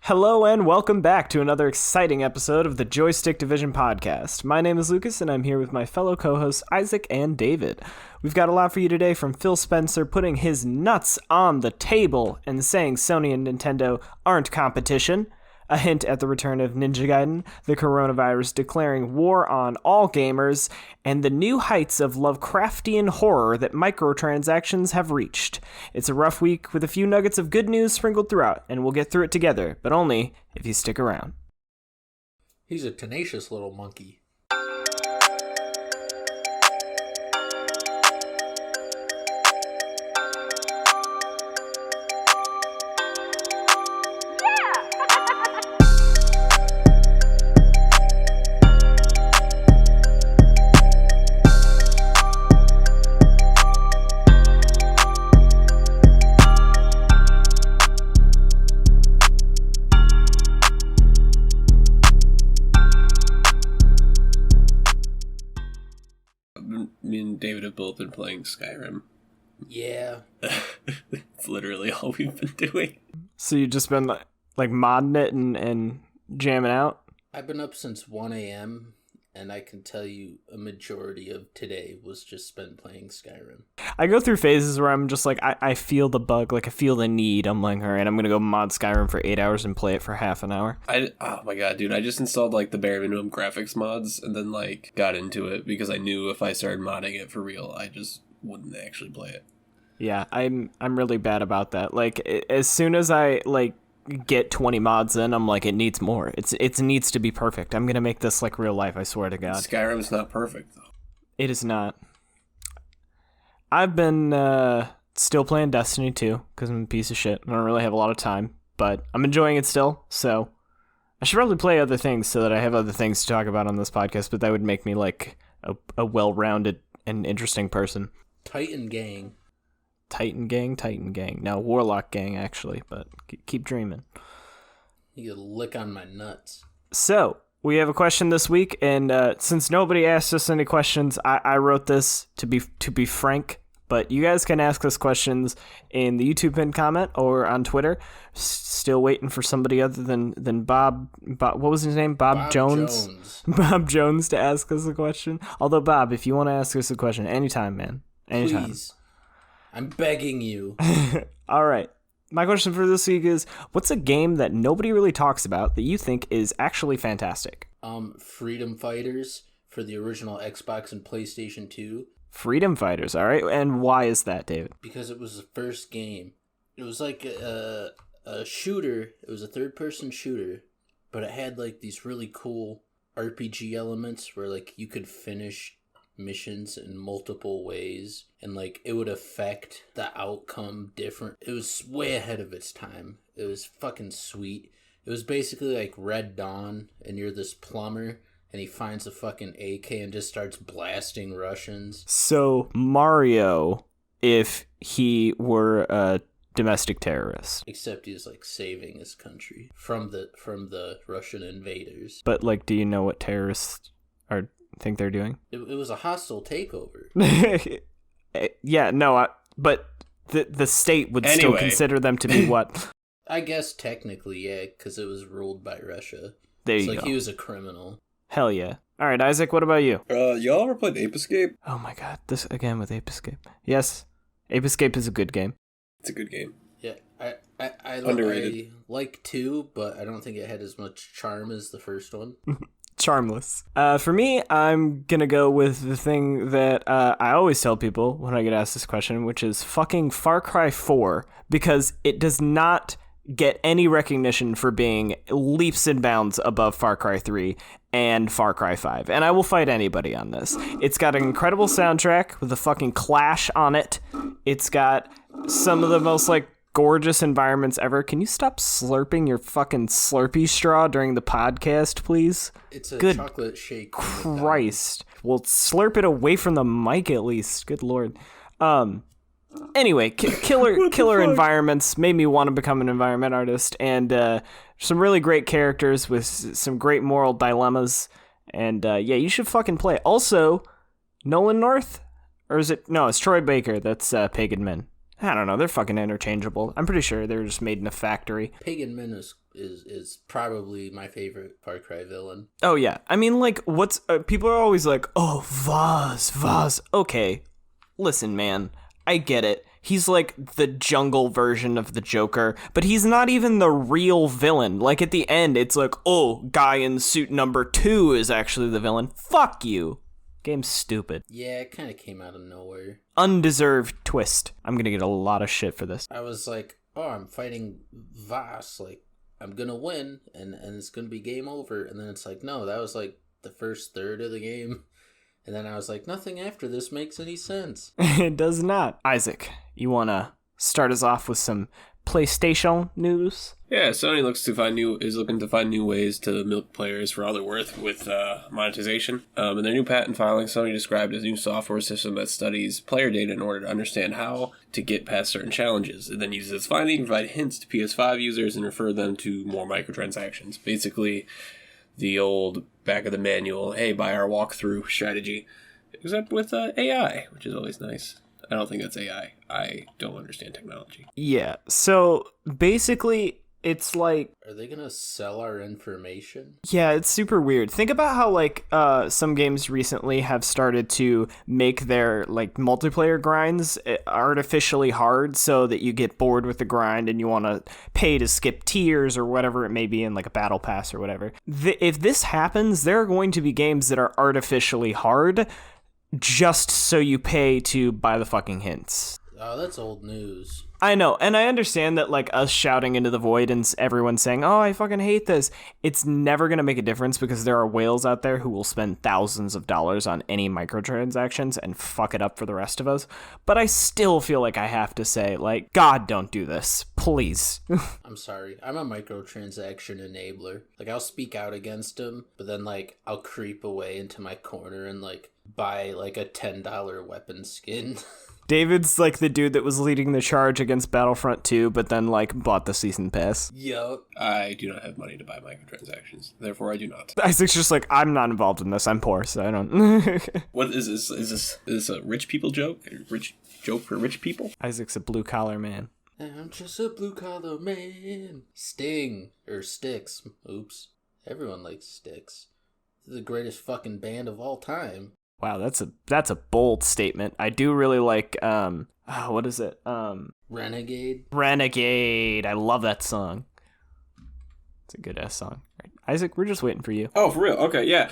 Hello and welcome back to another exciting episode of the Joystick Division podcast. My name is Lucas and I'm here with my fellow co-hosts Isaac and David. We've got a lot for you today, from Phil Spencer putting his nuts on the table and saying Sony and Nintendo aren't competition, a hint at the return of Ninja Gaiden, the coronavirus declaring war on all gamers, and the new heights of lovecraftian horror that microtransactions have reached. It's a rough week with a few nuggets of good news sprinkled throughout, and we'll get through it together, but only if you stick around. He's a tenacious little monkey. Me and David have both been playing Skyrim. Yeah. It's literally all we've been doing. So you've just been like modding it and jamming out? I've been up since 1 a.m., and I can tell you a majority of today was just spent playing Skyrim. I go through phases where I'm just like, I feel the bug, like I feel the need. I'm like, all right, I'm going to go mod Skyrim for 8 hours and play it for half an hour. Oh my god, dude, I just installed like the bare minimum graphics mods and then like got into it because I knew if I started modding it for real, I just wouldn't actually play it. Yeah, I'm really bad about that. Like, as soon as I get 20 mods in, I'm like, it needs more. It needs to be perfect. I'm gonna make this like real life, I swear to God. Skyrim's not perfect though. It is not. I've been still playing Destiny 2 because I'm a piece of shit. I don't really have a lot of time, but I'm enjoying it still, so I should probably play other things so that I have other things to talk about on this podcast, but that would make me like a well-rounded and interesting person. Titan Gang. Titan Gang. No, Warlock Gang, actually, but keep dreaming. You get a lick on my nuts. So, we have a question this week, and since nobody asked us any questions, I wrote this to be frank, but you guys can ask us questions in the YouTube pinned comment or on Twitter. Still waiting for somebody other than Bob, what was his name? Bob Jones? Bob Jones to ask us a question. Although, Bob, if you want to ask us a question, anytime, man. Anytime. Please. I'm begging you. All right. My question for this week is, what's a game that nobody really talks about that you think is actually fantastic? Freedom Fighters for the original Xbox and PlayStation 2. Freedom Fighters, all right. And why is that, David? Because it was the first game. It was like a shooter. It was a third-person shooter, but it had like these really cool RPG elements where like you could finish missions in multiple ways and like it would affect the outcome different. It was way ahead of its time. It was fucking sweet. It was basically like Red Dawn, and you're this plumber and he finds a fucking AK and just starts blasting Russians. So Mario, if he were a domestic terrorist, except he's like saving his country from the Russian invaders. But like, do you know what terrorists think they're doing? It was a hostile takeover. Yeah, no, but the state would still consider them to be what? I guess technically, yeah, because it was ruled by Russia. There you go. go. He was a criminal. Hell yeah. All right, Isaac, what about you? Y'all ever played Ape Escape? Oh my god, this again with Ape Escape. Yes, Ape Escape is a good game. It's a good game. Yeah, I Underrated. like 2, but I don't think it had as much charm as the first one. Charmless. For me, I'm gonna go with the thing that I always tell people when I get asked this question, which is fucking Far Cry 4, because it does not get any recognition for being leaps and bounds above Far Cry 3 and Far Cry 5. And I will fight anybody on this. It's got an incredible soundtrack with a fucking Clash on it. It's got some of the most like gorgeous environments ever. Can you stop slurping your fucking Slurpee straw during the podcast, please? It's a Good chocolate shake. Christ. Well, slurp it away from the mic at least. Good lord. Anyway, killer environments made me want to become an environment artist, and some really great characters with some great moral dilemmas. And yeah, you should fucking play. Also, Nolan North, or is it? No, it's Troy Baker. That's Pagan Men. I don't know. They're fucking interchangeable. I'm pretty sure they're just made in a factory. Pagan Min is probably my favorite Far Cry villain. Oh, yeah. I mean, like, what's... people are always like, oh, Vaz. Okay, listen, man. I get it. He's like the jungle version of the Joker, but he's not even the real villain. Like, at the end, it's like, oh, guy in suit number 2 is actually the villain. Fuck you. Game's stupid. Yeah, it kind of came out of nowhere. Undeserved twist. I'm gonna get a lot of shit for this. I was like, oh, I'm fighting Voss. Like, I'm gonna win, and it's gonna be game over. And then it's like, no, that was like the first third of the game. And then I was like, nothing after this makes any sense. It does not. Isaac, you wanna start us off with some PlayStation news? Yeah, Sony is looking to find new ways to milk players for all they're worth with monetization. In their new patent filing, Sony described a new software system that studies player data in order to understand how to get past certain challenges. It then uses its finding to provide hints to PS5 users and refer them to more microtransactions. Basically, the old back of the manual, hey, buy our walkthrough strategy, except with AI, which is always nice. I don't think that's AI. I don't understand technology. Yeah, so basically, it's like... Are they gonna sell our information? Yeah, it's super weird. Think about how, like, some games recently have started to make their, like, multiplayer grinds artificially hard so that you get bored with the grind and you want to pay to skip tiers or whatever it may be in, like, a battle pass or whatever. If this happens, there are going to be games that are artificially hard just so you pay to buy the fucking hints. Oh, that's old news. I know, and I understand that, like, us shouting into the void and everyone saying, oh, I fucking hate this, it's never going to make a difference because there are whales out there who will spend thousands of dollars on any microtransactions and fuck it up for the rest of us. But I still feel like I have to say, like, God, don't do this. Please. I'm sorry. I'm a microtransaction enabler. Like, I'll speak out against them, but then, like, I'll creep away into my corner and, like, buy, like, a $10 weapon skin. David's like the dude that was leading the charge against Battlefront 2, but then like bought the season pass. Yup. I do not have money to buy microtransactions. Therefore, I do not. Isaac's just like, I'm not involved in this. I'm poor, so I don't. What is this? Is this a rich people joke? A rich joke for rich people? Isaac's a blue collar man. I'm just a blue collar man. Sting. Or Styx. Oops. Everyone likes Styx. They're the greatest fucking band of all time. Wow, that's a bold statement. I do really like what is it? Renegade. Renegade. I love that song. It's a good ass song. Right. Isaac, we're just waiting for you. Oh, for real? Okay, yeah.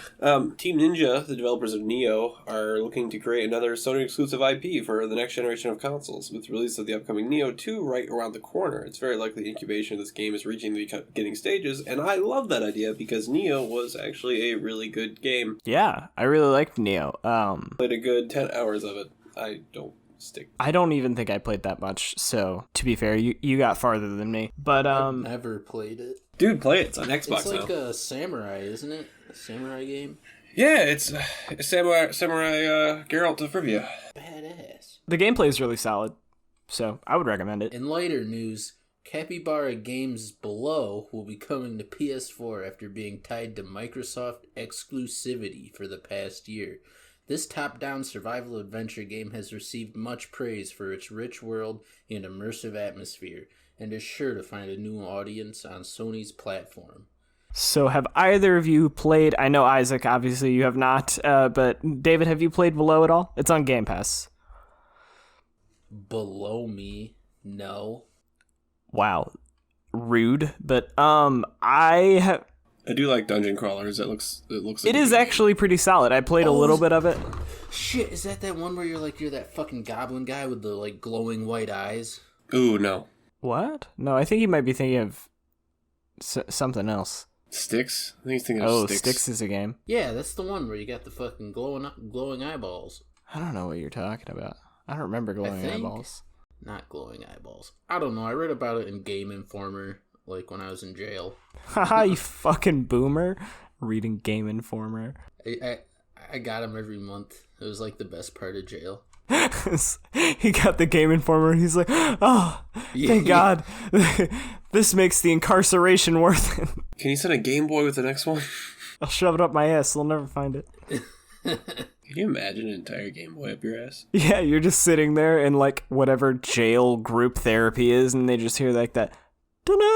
Team Ninja, the developers of Neo, are looking to create another Sony exclusive IP for the next generation of consoles. With the release of the upcoming Neo 2 right around the corner, it's very likely the incubation of this game is reaching the beginning stages, and I love that idea because Neo was actually a really good game. Yeah, I really liked Neo. Played a good 10 hours of it. I don't even think I played that much, so to be fair, you got farther than me. But I've never played it. Dude, play it. It's on Xbox now. It's like a samurai, isn't it? A samurai game? Yeah, it's Samurai Geralt of Rivia. Badass. The gameplay is really solid, so I would recommend it. In lighter news, Capybara Games Below will be coming to PS4 after being tied to Microsoft exclusivity for the past year. This top-down survival adventure game has received much praise for its rich world and immersive atmosphere, and is sure to find a new audience on Sony's platform. So have either of you played... I know, Isaac, obviously you have not, but David, have you played Below at all? It's on Game Pass. Below me? No. Wow. Rude, but I do like dungeon crawlers. It looks like it is actually pretty solid. I played a little bit of it. Shit, is that one where you're that fucking goblin guy with the like glowing white eyes? Ooh, no. What? No, I think you might be thinking of something else. Styx? I think he's thinking of Styx. Styx is a game. Yeah, that's the one where you got the fucking glowing eyeballs. I don't know what you're talking about. I don't remember glowing eyeballs. Not glowing eyeballs. I don't know. I read about it in Game Informer, like when I was in jail. Haha, you fucking boomer. Reading Game Informer. I got him every month. It was like the best part of jail. He got the Game Informer. He's like, oh, thank God. This makes the incarceration worth it. Can you send a Game Boy with the next one? I'll shove it up my ass. They'll never find it. Can you imagine an entire Game Boy up your ass? Yeah, you're just sitting there in like whatever jail group therapy is, and they just hear like that. Dun-dun!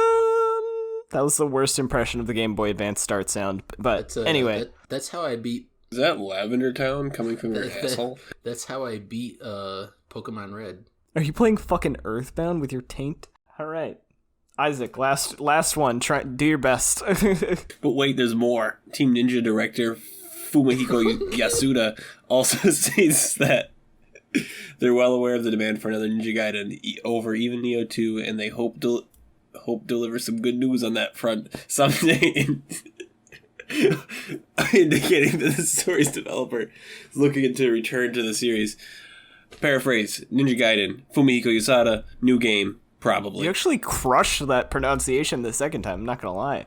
That was the worst impression of the Game Boy Advance start sound. But anyway, that's how I beat. Is that Lavender Town coming from your asshole? That's how I beat Pokemon Red. Are you playing fucking Earthbound with your taint? All right, Isaac, last one. Try, do your best. But wait, there's more. Team Ninja director Fumihiko Yasuda also states that they're well aware of the demand for another Ninja Gaiden over even Neo 2, and they hope deliver some good news on that front someday. Indicating that the story's developer is looking to return to the series. Paraphrase: Ninja Gaiden, Fumihiko Yasuda, new game, probably. You actually crushed that pronunciation the second time. I'm not gonna lie.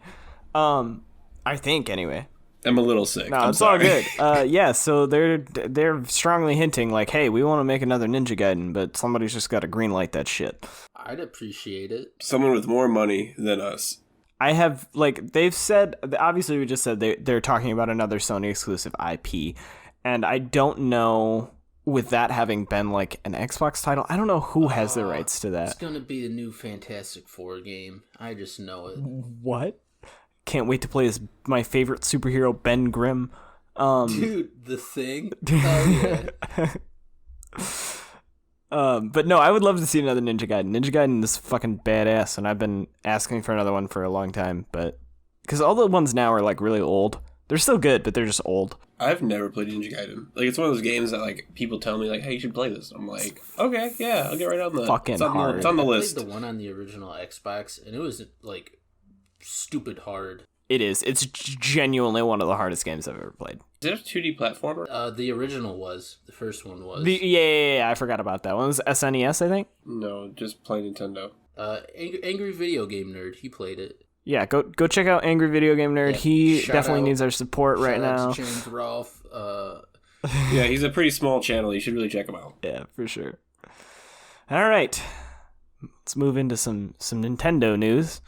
I think anyway. I'm a little sick. No, it's all good. Yeah, so they're strongly hinting like, hey, we want to make another Ninja Gaiden, but somebody's just got to greenlight that shit. I'd appreciate it. Someone with more money than us. I have, like, they've said, obviously we just said they're talking about another Sony exclusive IP, and I don't know, with that having been, like, an Xbox title, I don't know who has the rights to that. It's going to be the new Fantastic Four game. I just know it. What? Can't wait to play as my favorite superhero, Ben Grimm. Dude, the Thing? Oh, yeah. But no, I would love to see another Ninja Gaiden. Ninja Gaiden is fucking badass, and I've been asking for another one for a long time, but... Because all the ones now are, like, really old. They're still good, but they're just old. I've never played Ninja Gaiden. Like, it's one of those games that, like, people tell me, like, hey, you should play this. I'm like, okay, yeah, I'll get right on the... Fucking hard. It's on the list. I played the one on the original Xbox, and it was, like, stupid hard. It is. It's genuinely one of the hardest games I've ever played. Is it a 2D platformer? The original was. The first one was. Yeah, I forgot about that one. It was SNES, I think? No, just plain Nintendo. Angry Video Game Nerd, he played it. Yeah, go check out Angry Video Game Nerd. Yeah, he definitely needs our support right now. James Rolfe. Yeah, he's a pretty small channel. You should really check him out. Yeah, for sure. All right. Let's move into some Nintendo news.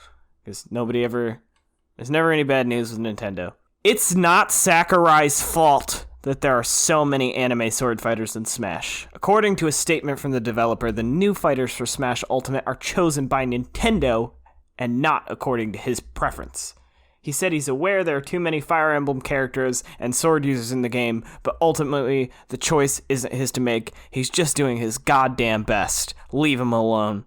Because there's never any bad news with Nintendo. It's not Sakurai's fault that there are so many anime sword fighters in Smash. According to a statement from the developer, the new fighters for Smash Ultimate are chosen by Nintendo and not according to his preference. He said he's aware there are too many Fire Emblem characters and sword users in the game, but ultimately the choice isn't his to make. He's just doing his goddamn best. Leave him alone.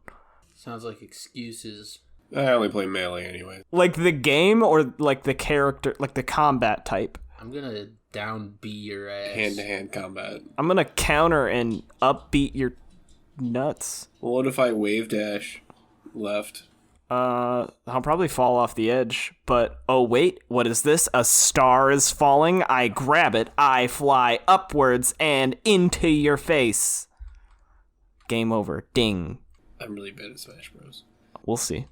Sounds like excuses. I only play Melee anyway. Like the game or like the character, like the combat type? I'm gonna down B your ass. Hand-to-hand combat. I'm gonna counter and upbeat your nuts. What if I wave dash left? I'll probably fall off the edge, but oh wait, what is this? A star is falling, I grab it, I fly upwards and into your face. Game over. Ding. I'm really bad at Smash Bros. We'll see.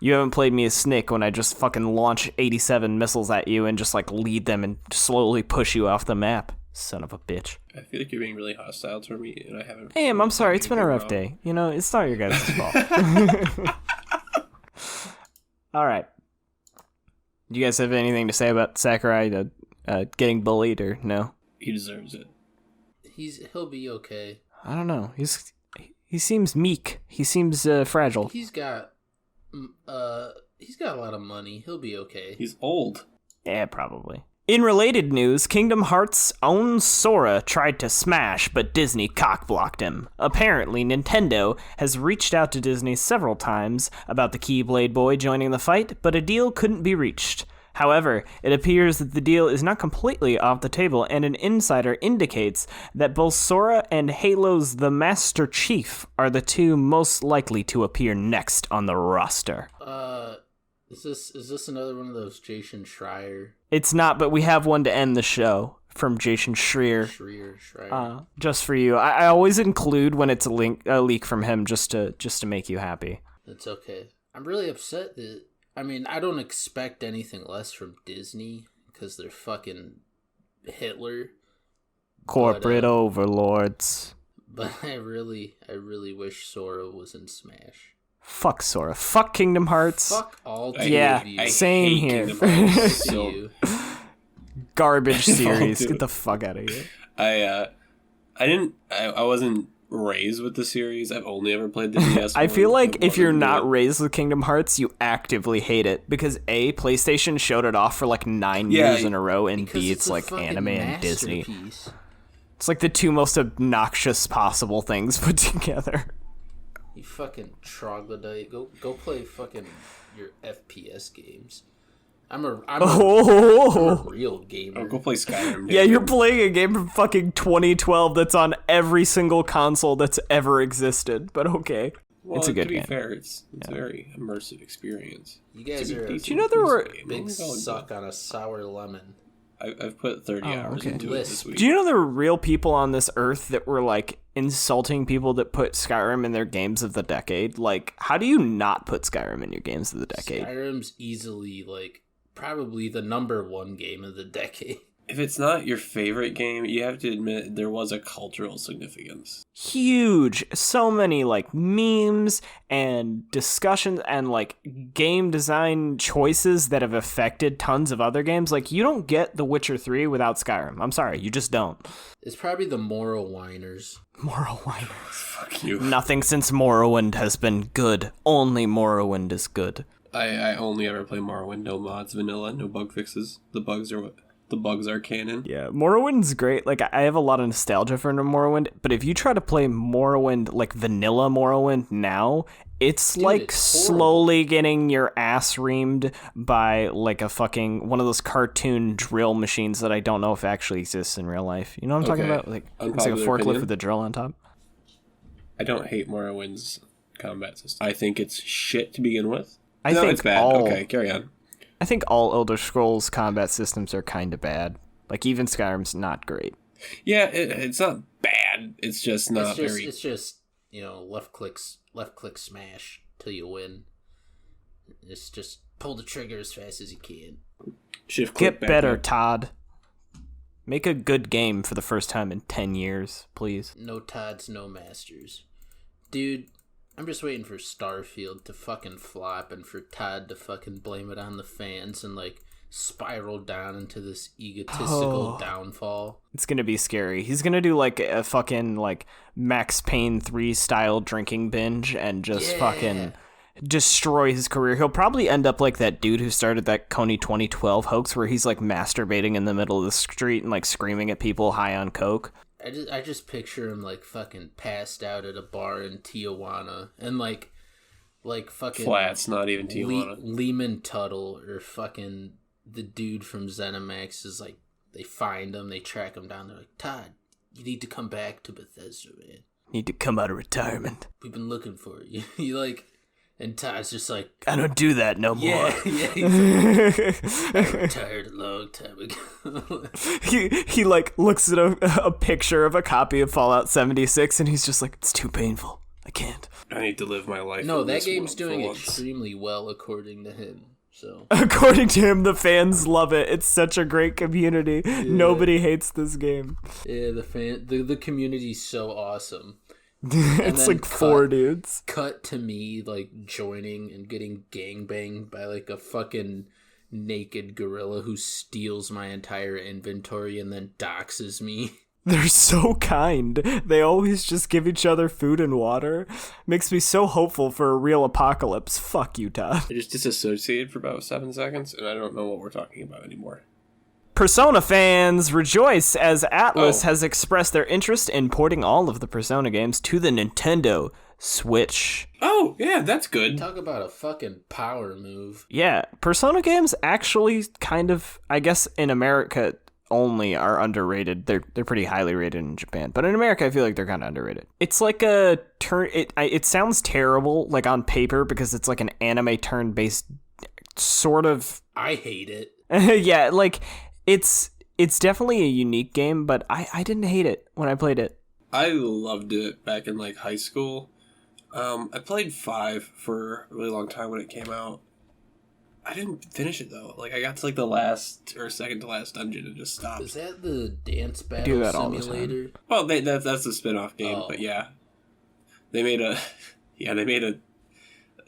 You haven't played me as Snake when I just fucking launch 87 missiles at you and just like lead them and slowly push you off the map. Son of a bitch. I feel like you're being really hostile toward me, and I haven't... Hey, I'm sorry, it's been a rough day. You know, it's not your guys' fault. Alright. Do you guys have anything to say about Sakurai getting bullied, or no? He deserves it. He'll be okay. I don't know. He seems meek. He seems fragile. He's got a lot of money. He'll be okay. He's old. Yeah, probably. In related news, Kingdom Hearts' own Sora tried to smash, but Disney cockblocked him. Apparently, Nintendo has reached out to Disney several times about the Keyblade Boy joining the fight, but a deal couldn't be reached. However, it appears that the deal is not completely off the table, and an insider indicates that both Sora and Halo's The Master Chief are the two most likely to appear next on the roster. Is this another one of those Jason Schreier? It's not, but we have one to end the show from Jason Schreier. Schreier. Just for you. I always include when it's a leak from him just to make you happy. It's okay. I'm really upset that... I mean, I don't expect anything less from Disney because they're fucking Hitler. Corporate overlords. But I really wish Sora was in Smash. Fuck Sora. Fuck Kingdom Hearts. Fuck all two yeah, of you. same here. So garbage series. Get the fuck out of here. I wasn't raised with the series. I've only ever played the DS. I feel like if you're not raised with Kingdom Hearts, you actively hate it because A, PlayStation showed it off for like 9 years in a row, and B, it's like anime and Disney. It's like the two most obnoxious possible things put together. You fucking troglodyte. Go play fucking your FPS games. I'm a real gamer. I'll go play Skyrim. Yeah, you're playing a game from fucking 2012 that's on every single console that's ever existed, but okay. Well, it's a good game. To be fair, it's a very immersive experience. You guys are... Do you know there were... Big suck on a sour lemon. I've put 30 hours into it this week. Do you know there were real people on this earth that were, like, insulting people that put Skyrim in their games of the decade? Like, how do you not put Skyrim in your games of the decade? Skyrim's easily, like, probably the #1 game of the decade. If it's not your favorite game, you have to admit there was a cultural significance. Huge. So many, like, memes and discussions and, like, game design choices that have affected tons of other games. Like, you don't get The Witcher 3 without Skyrim. I'm sorry, you just don't. It's probably the Morrowinders. Morrowinders. Fuck you. Nothing since Morrowind has been good. Only Morrowind is good. I only ever play Morrowind, no mods, vanilla, no bug fixes. The bugs are canon. Yeah, Morrowind's great. Like, I have a lot of nostalgia for Morrowind, but if you try to play Morrowind, like vanilla Morrowind now, it's it's slowly getting your ass reamed by like a fucking one of those cartoon drill machines that I don't know if actually exists in real life. You know what I'm talking about? Like, it's like a forklift with a drill on top. I don't hate Morrowind's combat system. I think it's shit to begin with. I think it's bad. Okay, carry on. I think all Elder Scrolls combat systems are kind of bad. Like, even Skyrim's not great. Yeah, it's not bad. It's just not very... It's just, left click smash till you win. It's just pull the trigger as fast as you can. Shift click. Get better, Todd. Make a good game for the first time in 10 years, please. No Todds, no Masters. Dude... I'm just waiting for Starfield to fucking flop and for Todd to fucking blame it on the fans and, like, spiral down into this egotistical downfall. It's gonna be scary. He's gonna do, like, a fucking, like, Max Payne 3 style drinking binge and just fucking destroy his career. He'll probably end up like that dude who started that Coney 2012 hoax where he's, like, masturbating in the middle of the street and, like, screaming at people high on coke. I just picture him like fucking passed out at a bar in Tijuana and like fucking Flats, not even Tijuana. Lehman Tuttle or fucking the dude from ZeniMax is like they find him, they track him down. They're like, Todd, you need to come back to Bethesda, man. Need to come out of retirement. We've been looking for you. You like. And Todd's just like... I don't do that no more. Yeah, he's like, I retired a long time ago. he like, looks at a picture of a copy of Fallout 76, and he's just like, it's too painful. I can't. I need to live my life. No, that game's doing extremely well, according to him. So according to him, the fans love it. It's such a great community. Yeah. Nobody hates this game. Yeah, the community's so awesome. It's like 4 dudes. Cut to me like joining and getting gangbanged by like a fucking naked gorilla who steals my entire inventory and then doxes me. They're so kind. They always just give each other food and water. Makes me so hopeful for a real apocalypse. Fuck you, Todd. I just disassociated for about 7 seconds, and I don't know what we're talking about anymore. Persona fans rejoice as Atlus has expressed their interest in porting all of the Persona games to the Nintendo Switch. Oh, yeah, that's good. Talk about a fucking power move. Yeah, Persona games actually kind of, I guess in America only, are underrated. They're pretty highly rated in Japan, but in America I feel like they're kind of underrated. It's like a turn. It sounds terrible, like on paper, because it's like an anime turn-based sort of. I hate it. Yeah, like. It's definitely a unique game, but I didn't hate it when I played it. I loved it back in like high school. I played 5 for a really long time when it came out. I didn't finish it though. Like I got to like the last or second to last dungeon and just stopped. Is that the dance battle simulator? Well, that's a spin-off game, but yeah, they made a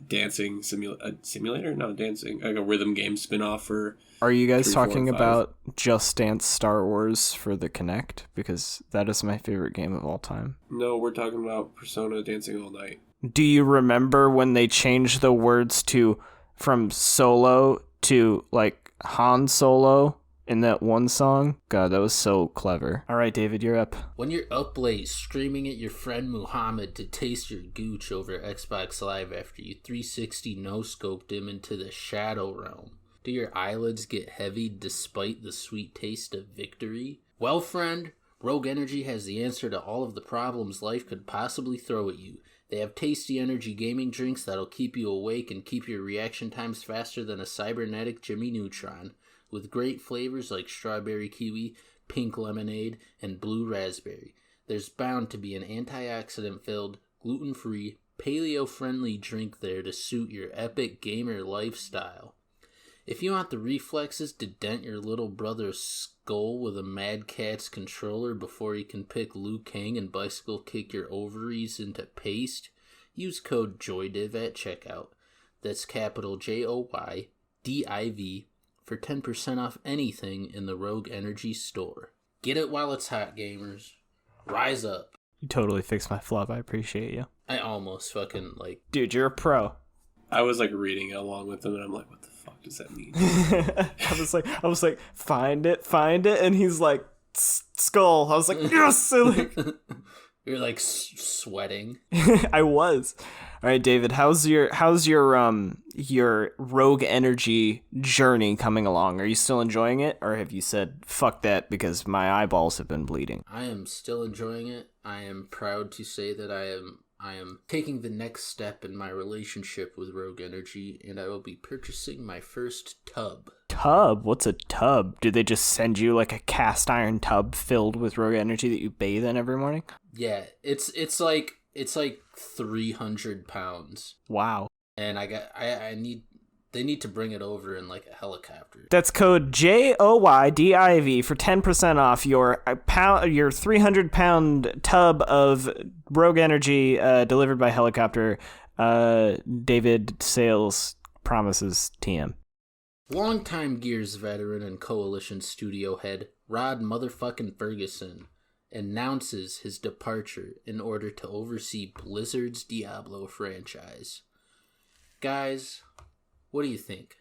dancing simulator? No, dancing. Like a rhythm game spin-off for... Are you guys 3, 4, talking 5. about Just Dance Star Wars for the Kinect? Because that is my favorite game of all time. No, we're talking about Persona Dancing All Night. Do you remember when they changed the words from solo to like Han Solo in that one song? God, that was so clever. All right, David, you're up. When you're up late screaming at your friend Muhammad to taste your gooch over Xbox Live after you 360 no-scoped him into the shadow realm, do your eyelids get heavy despite the sweet taste of victory? Well, friend, Rogue Energy has the answer to all of the problems life could possibly throw at you. They have tasty energy gaming drinks that'll keep you awake and keep your reaction times faster than a cybernetic Jimmy Neutron, with great flavors like strawberry kiwi, pink lemonade, and blue raspberry. There's bound to be an antioxidant-filled, gluten-free, paleo-friendly drink there to suit your epic gamer lifestyle. If you want the reflexes to dent your little brother's skull with a Mad Catz controller before he can pick Liu Kang and bicycle kick your ovaries into paste, use code JOYDIV at checkout. That's capital JOYDIV for 10% off anything in the Rogue Energy store. Get it while it's hot, gamers. Rise up. You totally fixed my flub. I appreciate you. I almost fucking Dude, you're a pro. I was like reading along with them, and I'm like, what the fuck does that mean? I was like, find it, and he's like, skull. I was like, yes. You're like sweating. I was. All right, David, how's your Rogue Energy journey coming along? Are you still enjoying it, or have you said fuck that because my eyeballs have been bleeding? I am still enjoying it. I am proud to say that I am taking the next step in my relationship with Rogue Energy, and I will be purchasing my first tub. Tub? What's a tub? Do they just send you like a cast iron tub filled with Rogue Energy that you bathe in every morning? Yeah, it's like 300 pounds. Wow. And they need to bring it over in like a helicopter. That's code JOYDIV for 10% off your 300-pound tub of Rogue Energy delivered by helicopter. David Sales promises TM. Longtime Gears veteran and Coalition studio head Rod motherfucking Ferguson announces his departure in order to oversee Blizzard's Diablo franchise. Guys, what do you think?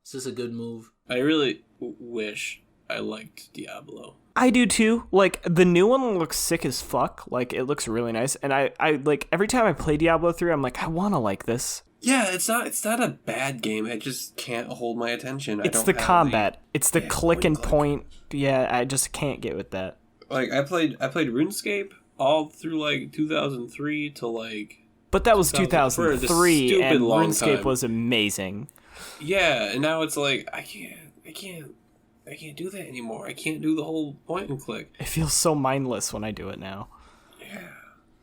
Is this a good move? I really wish I liked Diablo. I do too. Like, the new one looks sick as fuck. Like, it looks really nice. And I like, every time I play Diablo 3, I'm like, I want to like this. Yeah, it's not a bad game. It just can't hold my attention. It's the combat. It's the click and point. Yeah, I just can't get with that. Like, I played RuneScape all through like 2003 to like. But that was 2003, and RuneScape time. was amazing. Yeah, and now it's like I can't do that anymore. I can't do the whole point and click. It feels so mindless when I do it now. Yeah.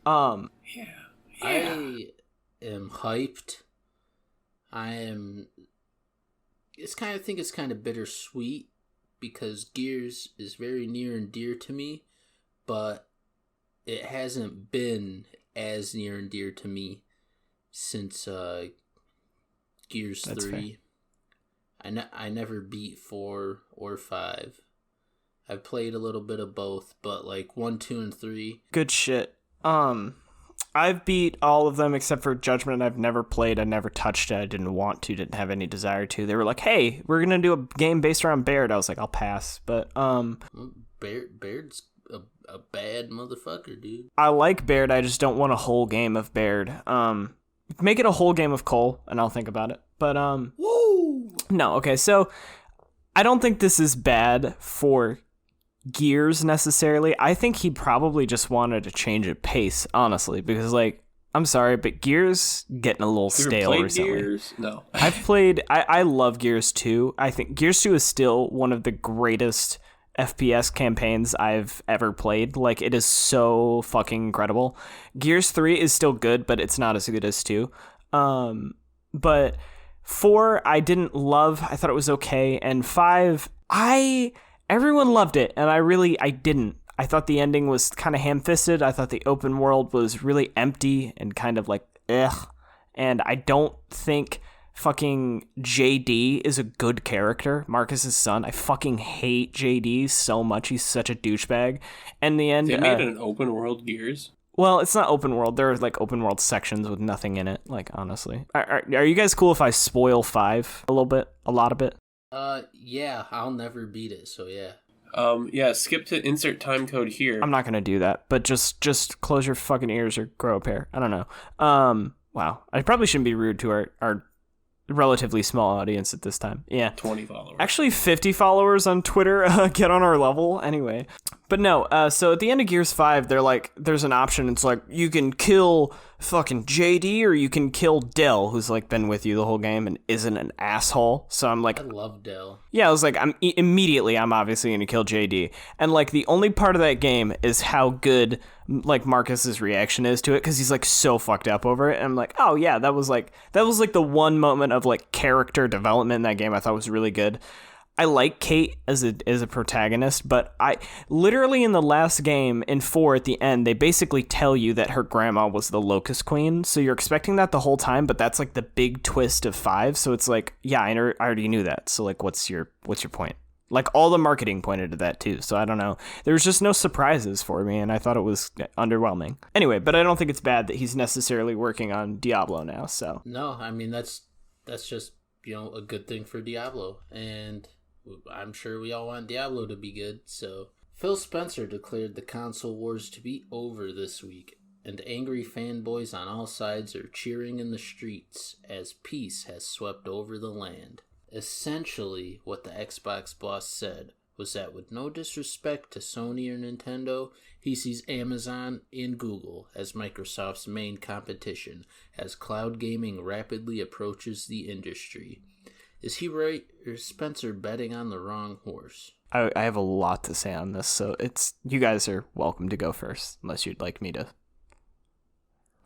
Yeah. I am hyped. I think it's kind of bittersweet because Gears is very near and dear to me, but it hasn't been as near and dear to me since Gears That's 3. I never beat 4 or 5. I've played a little bit of both, but like 1, 2, and 3. Good shit. I've beat all of them except for Judgment. I've never played. I never touched it. I didn't want to. Didn't have any desire to. They were like, "Hey, we're gonna do a game based around Baird." I was like, "I'll pass." But Baird's a bad motherfucker, dude. I like Baird. I just don't want a whole game of Baird. Make it a whole game of Cole, and I'll think about it. But Woo! No. Okay, so I don't think this is bad for Gears necessarily. I think he probably just wanted to change of pace, honestly, because like, I'm sorry, but Gears getting a little stale recently. Gears? No. I love Gears 2. I think Gears 2 is still one of the greatest FPS campaigns I've ever played. Like, it is so fucking incredible. Gears 3 is still good, but it's not as good as 2. But 4 I didn't love. I thought it was okay, and 5 everyone loved it, and I didn't. I thought the ending was kind of ham-fisted. I thought the open world was really empty and kind of like, ugh. and I don't think fucking JD is a good character, Marcus's son. I fucking hate JD so much. He's such a douchebag. And in the end, they made an open world Gears. Well, it's not open world. There are like open world sections with nothing in it. Like, honestly, are you guys cool if I spoil 5 a little bit, a lot of it? Yeah, I'll never beat it. So yeah. Yeah. Skip to insert time code here. I'm not gonna do that, but just close your fucking ears or grow a pair. I don't know. Wow, I probably shouldn't be rude to our relatively small audience at this time. Yeah. 20 followers. Actually, 50 followers on Twitter. Get on our level. Anyway. But no, so at the end of Gears 5, there's an option. It's like, you can kill fucking JD or you can kill Dell, who's like been with you the whole game and isn't an asshole. So I'm like, I love Dell. Yeah, I was like, I'm obviously going to kill JD. And like the only part of that game is how good like Marcus's reaction is to it, because he's like so fucked up over it. And I'm like, oh yeah, that was like the one moment of like character development in that game I thought was really good. I like Kate as a protagonist, but I literally in the last game in 4 at the end, they basically tell you that her grandma was the Locust Queen. So you're expecting that the whole time, but that's like the big twist of 5. So it's like, yeah, I already knew that. So like, what's your point? Like all the marketing pointed to that too. So I don't know. There was just no surprises for me, and I thought it was underwhelming. Anyway, but I don't think it's bad that he's necessarily working on Diablo now. So no, I mean that's just a good thing for Diablo, and I'm sure we all want Diablo to be good. So Phil Spencer declared the console wars to be over this week, and angry fanboys on all sides are cheering in the streets as peace has swept over the land. Essentially, what the Xbox boss said was that with no disrespect to Sony or Nintendo, he sees Amazon and Google as Microsoft's main competition as cloud gaming rapidly approaches the industry. Is he right, or is Spencer betting on the wrong horse? I have a lot to say on this, so you guys are welcome to go first, unless you'd like me to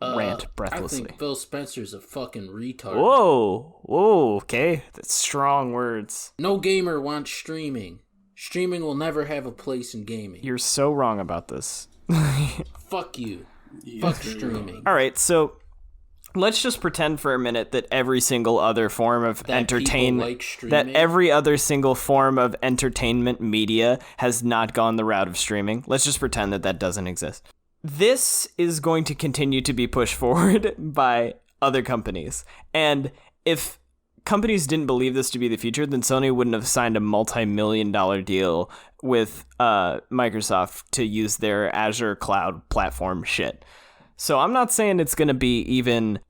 rant breathlessly. I think Phil Spencer's a fucking retard. Whoa, okay, that's strong words. No gamer wants streaming. Streaming will never have a place in gaming. You're so wrong about this. Fuck you. Fuck streaming. All right, so let's just pretend for a minute that every single other form of entertainment, that every other single form of entertainment media has not gone the route of streaming. Let's just pretend that doesn't exist. This is going to continue to be pushed forward by other companies. And if companies didn't believe this to be the future, then Sony wouldn't have signed a multi-million-dollar deal with Microsoft to use their Azure cloud platform shit. So I'm not saying it's going to be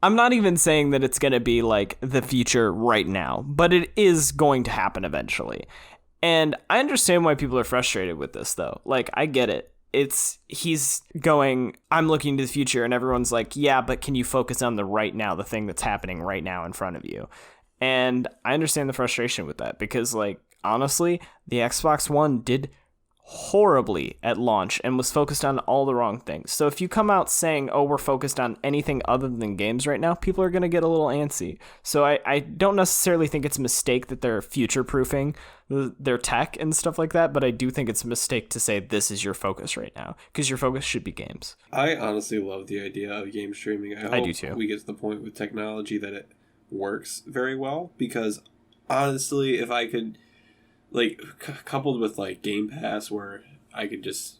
I'm not even saying that it's going to be like the future right now, but it is going to happen eventually. And I understand why people are frustrated with this though. Like, I get it. He's going, I'm looking to the future, and everyone's like, yeah, but can you focus on the right now, the thing that's happening right now in front of you? And I understand the frustration with that, because like, honestly, the Xbox One did horribly at launch and was focused on all the wrong things. So if you come out saying, oh, we're focused on anything other than games right now, people are going to get a little antsy. So I don't necessarily think it's a mistake that they're future-proofing their tech and stuff like that, but I do think it's a mistake to say this is your focus right now, because your focus should be games. I honestly love the idea of game streaming. I do too. We get to the point with technology that it works very well, because honestly, if I could, like, coupled with like Game Pass, where I could just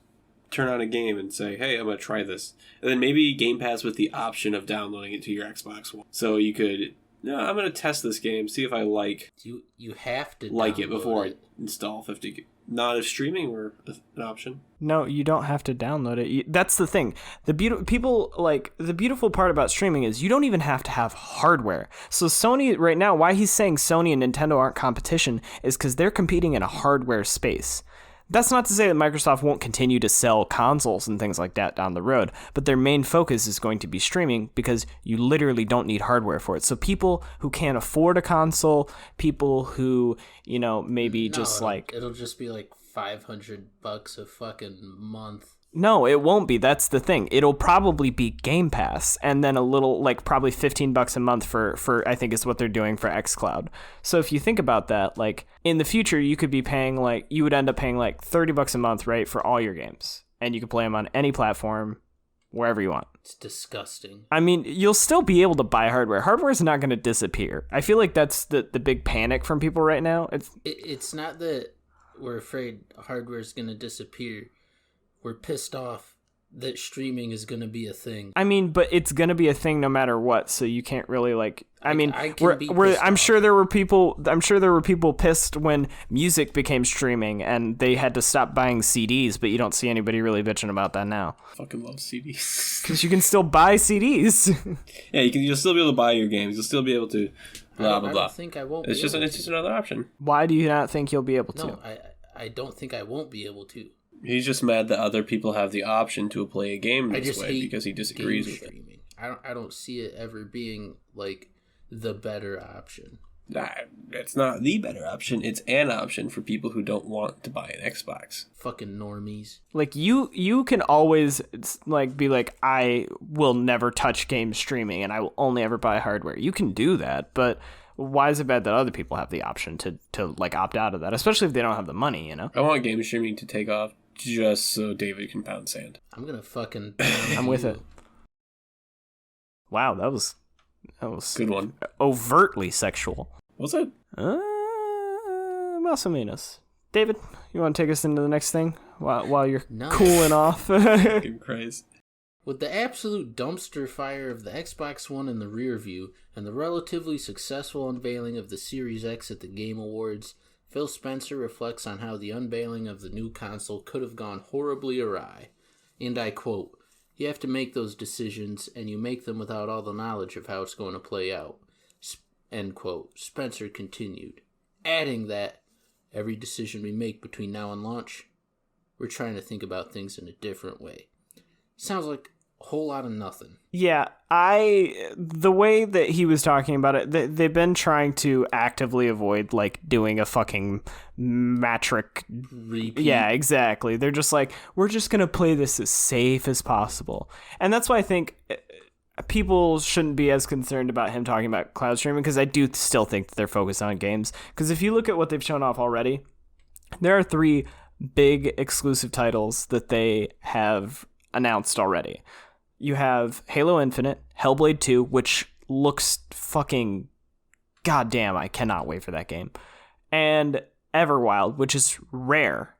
turn on a game and say, hey, I'm going to try this. And then maybe Game Pass with the option of downloading it to your Xbox One. So you could, I'm going to test this game, see if I like you have to like it before I install 50. Not if streaming were an option. No, you don't have to download it. That's the thing. The beautiful part about streaming is you don't even have to have hardware. So Sony right now, why he's saying Sony and Nintendo aren't competition is because they're competing in a hardware space. That's not to say that Microsoft won't continue to sell consoles and things like that down the road, but their main focus is going to be streaming, because you literally don't need hardware for it. So people who can't afford a console, people who, maybe it'll just be like $500 a fucking month. No, it won't be. That's the thing. It'll probably be Game Pass, and then a little, like, probably $15 a month for I think is what they're doing for xCloud. So if you think about that, like, in the future, you could be paying, like, you would end up paying, like, $30 a month, right, for all your games. And you could play them on any platform wherever you want. It's disgusting. I mean, you'll still be able to buy hardware. Hardware is not going to disappear. I feel like that's the big panic from people right now. It's not that we're afraid hardware is going to disappear. We're pissed off that streaming is going to be a thing. I mean, but it's going to be a thing no matter what, so you can't really I'm sure there were people pissed when music became streaming and they had to stop buying CDs, but you don't see anybody really bitching about that now. Fucking love CDs. Cuz you can still buy CDs. Yeah, you'll still be able to buy your games. You'll still be able to blah blah blah. I don't think I won't. It's just another option. Why do you not think you'll be able to? No, I don't think I won't be able to. He's just mad that other people have the option to play a game I this just way hate because he disagrees game with it. streaming. I don't see it ever being like the better option. It's not the better option. It's an option for people who don't want to buy an Xbox. Fucking normies. Like you can always like be like, I will never touch game streaming and I will only ever buy hardware. You can do that, but why is it bad that other people have the option to like opt out of that, especially if they don't have the money, you know? I want game streaming to take off just so David can pound sand. I'm gonna fucking. I'm with it. Wow, that was Good one. Overtly sexual. Was it? Más o menos. David, you want to take us into the next thing while you're No. cooling off? Fucking Christ. With the absolute dumpster fire of the Xbox One in the rear view and the relatively successful unveiling of the Series X at the Game Awards, Phil Spencer reflects on how the unveiling of the new console could have gone horribly awry. And I quote, "You have to make those decisions, and you make them without all the knowledge of how it's going to play out." End quote. Spencer continued, adding that every decision we make between now and launch, we're trying to think about things in a different way. Sounds like a whole lot of nothing. Yeah, the way that he was talking about it, they've been trying to actively avoid like doing a fucking metric Repeat. Yeah, exactly. They're just like, we're just going to play this as safe as possible. And that's why I think people shouldn't be as concerned about him talking about cloud streaming, because I do still think that they're focused on games. Because if you look at what they've shown off already, there are 3 big exclusive titles that they have announced already. You have Halo Infinite, Hellblade 2, which looks fucking goddamn, I cannot wait for that game. And Everwild, which is Rare,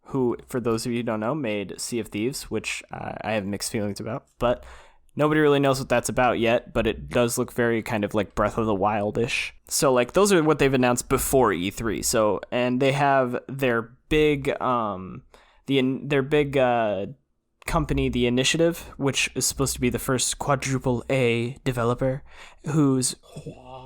who, for those of you who don't know, made Sea of Thieves, which I have mixed feelings about, but nobody really knows what that's about yet, but it does look very kind of like Breath of the Wild-ish. So like those are what they've announced before E3. So, and they have their big company, The Initiative, which is supposed to be the first quadruple A developer who's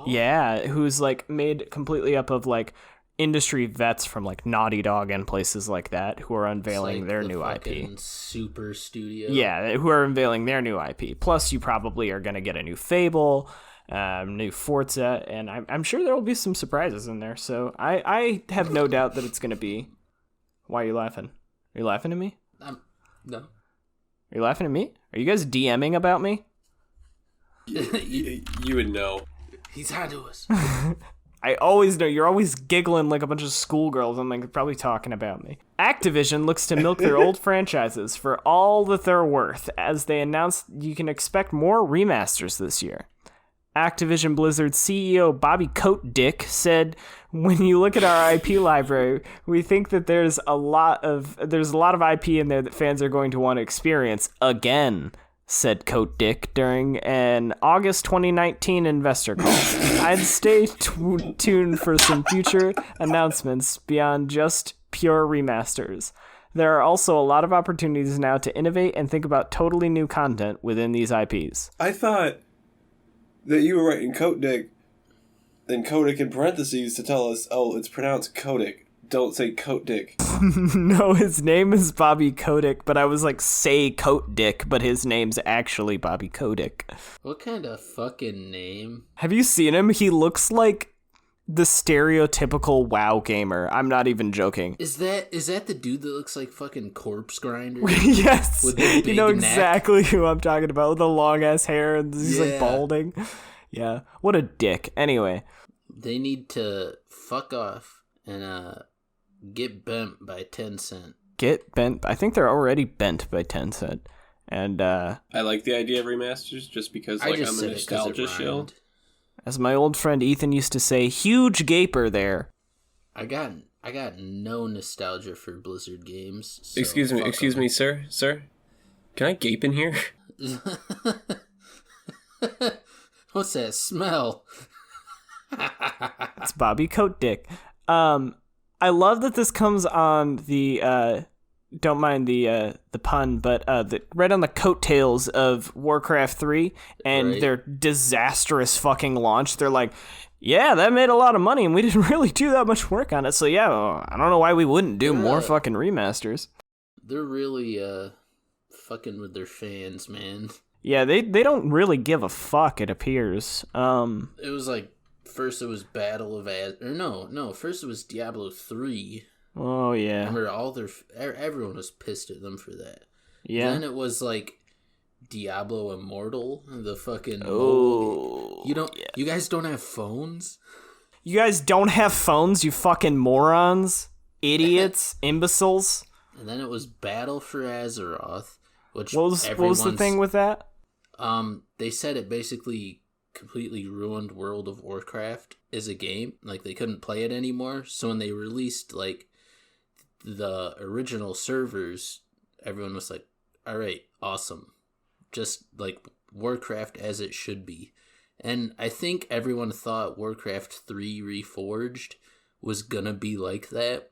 like made completely up of like industry vets from like Naughty Dog and places like that, who are unveiling like their the new IP. Super studio. Yeah, who are unveiling their new IP. Plus, you probably are going to get a new Fable, new Forza, and I'm sure there will be some surprises in there. So I have no doubt that it's going to be. Why are you laughing? Are you laughing at me? No. Are you laughing at me? Are you guys DMing about me? You would know. He's onto us. I always know. You're always giggling like a bunch of schoolgirls. I'm like, probably talking about me. Activision looks to milk their old franchises for all that they're worth, as they announced you can expect more remasters this year. Activision Blizzard CEO Bobby Kotick said, "When you look at our IP library, we think that there's a lot of IP in there that fans are going to want to experience again," said Kotick during an August 2019 investor call. "I'd stay tuned for some future announcements beyond just pure remasters. There are also a lot of opportunities now to innovate and think about totally new content within these IPs." I thought that you were writing Kotick, then Kotick in parentheses to tell us, oh, it's pronounced Kotick. Don't say Kotick. No, his name is Bobby Kotick, but I was like, say Kotick, but his name's actually Bobby Kotick. What kind of fucking name? Have you seen him? He looks like the stereotypical WoW gamer. I'm not even joking. Is that the dude that looks like fucking Corpse Grinder? Yes, With the big you know neck? exactly who I'm talking about, with the long ass hair and he's like balding. Yeah, what a dick. Anyway, They need to fuck off and get bent by Tencent. get bent. I think they're already bent by Tencent. And I like the idea of remasters just because I'm a nostalgia shill. As my old friend Ethan used to say, huge gaper there. I got no nostalgia for Blizzard games. So excuse me, sir. Can I gape in here? What's that smell? It's Bobby Coat Dick. I love that this comes on the don't mind the pun, but right on the coattails of Warcraft 3 and their disastrous fucking launch. They're like, yeah, that made a lot of money and we didn't really do that much work on it. So yeah, I don't know why we wouldn't do more fucking remasters. They're really fucking with their fans, man. Yeah, they don't really give a fuck, it appears. It was like, first it was Battle of first it was Diablo 3. Oh, yeah. Remember, everyone was pissed at them for that. Yeah. Then it was like Diablo Immortal, the fucking... You guys don't have phones? You guys don't have phones, you fucking morons? Idiots? Imbeciles? And then it was Battle for Azeroth, which What was the thing with that? They said it basically completely ruined World of Warcraft as a game. Like, they couldn't play it anymore. So when they released, like, the original servers, everyone was like, all right, awesome. Just, like, Warcraft as it should be. And I think everyone thought Warcraft 3 Reforged was gonna be like that.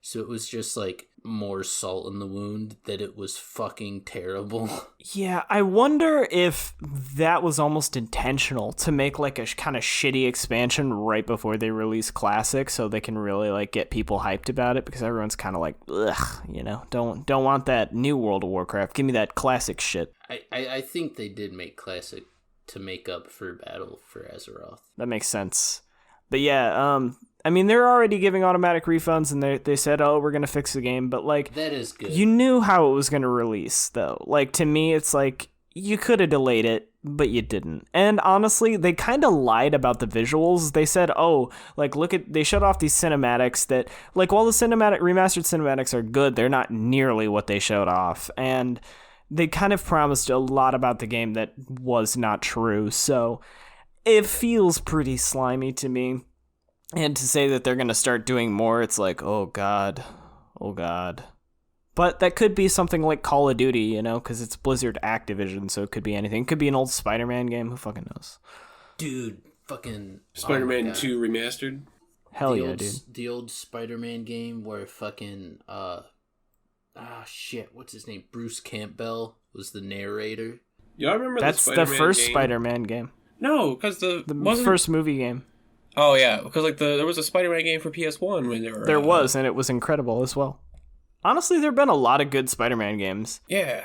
So it was just, like, more salt in the wound that it was fucking terrible. Yeah, I wonder if that was almost intentional to make, like, a kind of shitty expansion right before they release Classic so they can really, like, get people hyped about it, because everyone's kind of like, ugh, you know, don't want that new World of Warcraft. Give me that Classic shit. I think they did make Classic to make up for Battle for Azeroth. That makes sense. But yeah, I mean, they're already giving automatic refunds, and they said, oh, we're going to fix the game. But, like, that is good. You knew how it was going to release, though. Like, to me, it's like, you could have delayed it, but you didn't. And honestly, they kind of lied about the visuals. They said, oh, like, they shut off these cinematics that, like, while the remastered cinematics are good, they're not nearly what they showed off. And they kind of promised a lot about the game that was not true. So it feels pretty slimy to me. And to say that they're going to start doing more, it's like, oh god. But that could be something like Call of Duty, you know, because it's Blizzard Activision, so it could be anything. It could be an old Spider-Man game, who fucking knows? Dude, fucking... Spider-Man 2 remastered? Hell yeah, dude. The old Spider-Man game where fucking, what's his name? Bruce Campbell was the narrator. Yeah, I remember That's the first Spider-Man game. No, because the first movie game. Oh, yeah, because like there was a Spider-Man game for PS1 when there was, and it was incredible as well. Honestly, there have been a lot of good Spider-Man games. Yeah.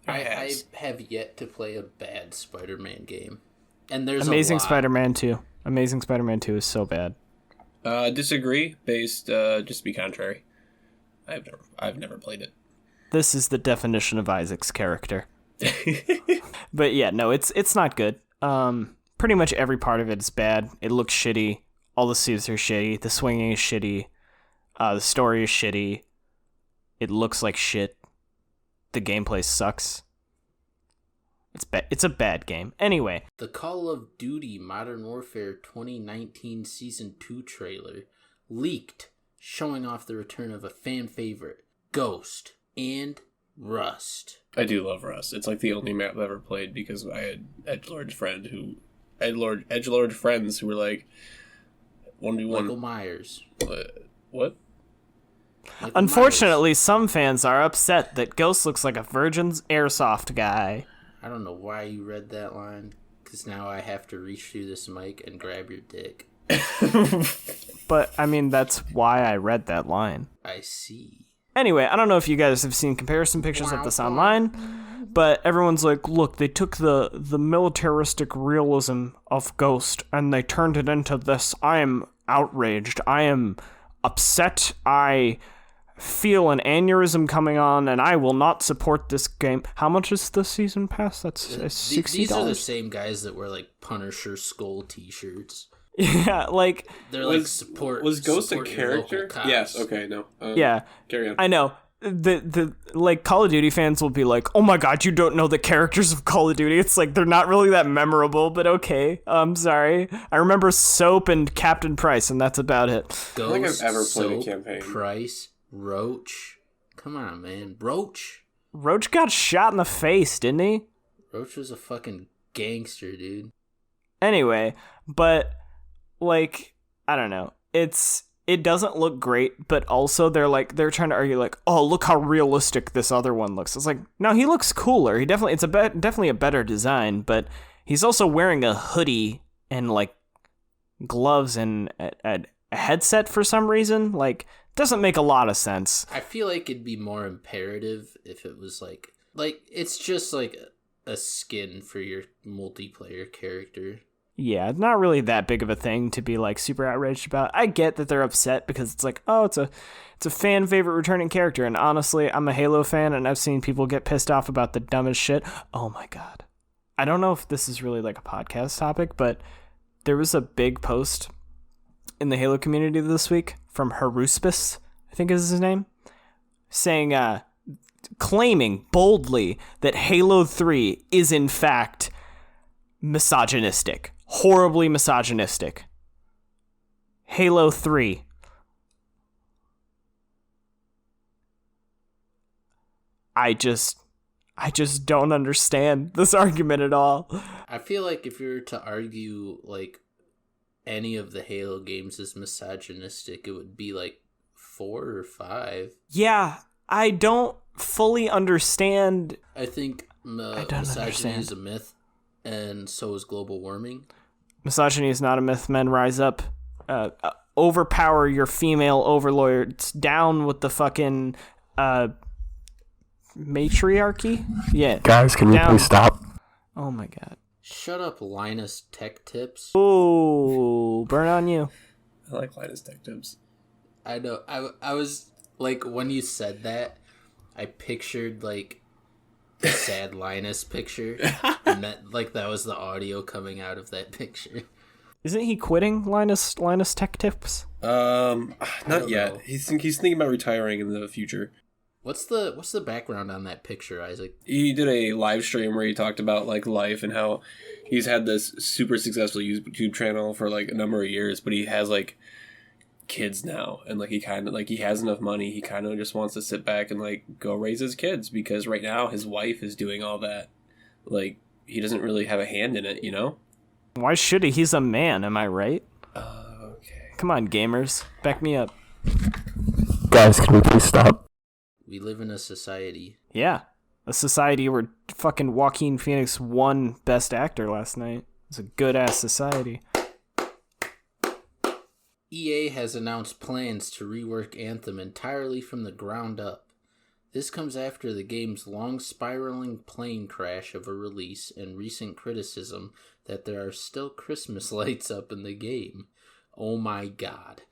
I have yet to play a bad Spider-Man game. And there's Amazing a lot. Spider-Man 2. Amazing Spider-Man 2 is so bad. Disagree, just to be contrary. I've never played it. This is the definition of Isaac's character. But yeah, no, it's not good. Pretty much every part of it is bad. It looks shitty. All the suits are shitty. The swinging is shitty. The story is shitty. It looks like shit. The gameplay sucks. It's a bad game. Anyway. The Call of Duty Modern Warfare 2019 Season 2 trailer leaked, showing off the return of a fan favorite, Ghost, and Rust. I do love Rust. It's like the only map I've ever played because I had edgelord friends who were like 1v1. Michael Myers. What? Michael Unfortunately, some fans are upset that Ghost looks like a Virgin's Airsoft guy. I don't know why you read that line, because now I have to reach through this mic and grab your dick. But, I mean, that's why I read that line. I see. Anyway, I don't know if you guys have seen comparison pictures of this online, but everyone's like, look, they took the militaristic realism of Ghost and they turned it into this. I am outraged. I am upset. I feel an aneurysm coming on and I will not support this game. How much is the season pass? That's $60. These are the same guys that wear like Punisher skull t-shirts. Yeah, like... They're like support... Was Ghost a support character? Yes, okay, no. Yeah. Carry on. I know. the like Call of Duty fans will be like, oh my god, you don't know the characters of Call of Duty. It's like they're not really that memorable, but okay. I'm sorry. I remember Soap and Captain Price, and that's about it. Ghost, I don't think I've ever played a Soap, campaign. Price, Roach. Come on, man. Roach Got shot in the face, didn't he? Roach was a fucking gangster, dude. Anyway, but like, I don't know. It doesn't look great, but also they're trying to argue like, oh, look how realistic this other one looks. It's like, no, he looks cooler. Definitely a better design, but he's also wearing a hoodie and like gloves and a headset for some reason. Like, doesn't make a lot of sense. I feel like it'd be more imperative if it was like it's just like a skin for your multiplayer character. Yeah, not really that big of a thing to be like super outraged about. I get that they're upset because it's like, oh, it's a fan favorite returning character, and honestly, I'm a Halo fan, and I've seen people get pissed off about the dumbest shit. Oh my god. I don't know if this is really like a podcast topic, but there was a big post in the Halo community this week from Haruspis, I think is his name, saying, claiming boldly that Halo 3 is in fact misogynistic. Horribly misogynistic. Halo 3. I just don't understand this argument at all. I feel like if you were to argue like any of the Halo games is misogynistic, it would be like 4 or 5. Yeah, I don't fully understand. I think misogyny is a myth, and so is global warming. Misogyny is not a myth. Men rise up. Overpower your female overlords. Down with the fucking matriarchy. Yeah. Guys, can you please stop? Oh my god. Shut up, Linus Tech Tips. Ooh, burn on you. I like Linus Tech Tips. I know. I was like, when you said that, I pictured like the sad Linus picture, and that was the audio coming out of that picture. Isn't he quitting Linus Tech Tips? Not yet. know. He's thinking about retiring in the future. What's the background on that picture, Isaac? He did a live stream where he talked about like life and how he's had this super successful YouTube channel for like a number of years, but he has like kids now, and like he kind of like he has enough money, he kind of just wants to sit back and like go raise his kids, because right now his wife is doing all that. Like, he doesn't really have a hand in it, you know? Why should he? He's a man, am I right? Okay. Come on, gamers, back me up. Guys, can we please stop? We live in a society. Yeah, a society where fucking Joaquin Phoenix won Best Actor last night. It's a good ass society. EA has announced plans to rework Anthem entirely from the ground up. This comes after the game's long spiraling plane crash of a release and recent criticism that there are still Christmas lights up in the game. Oh my god.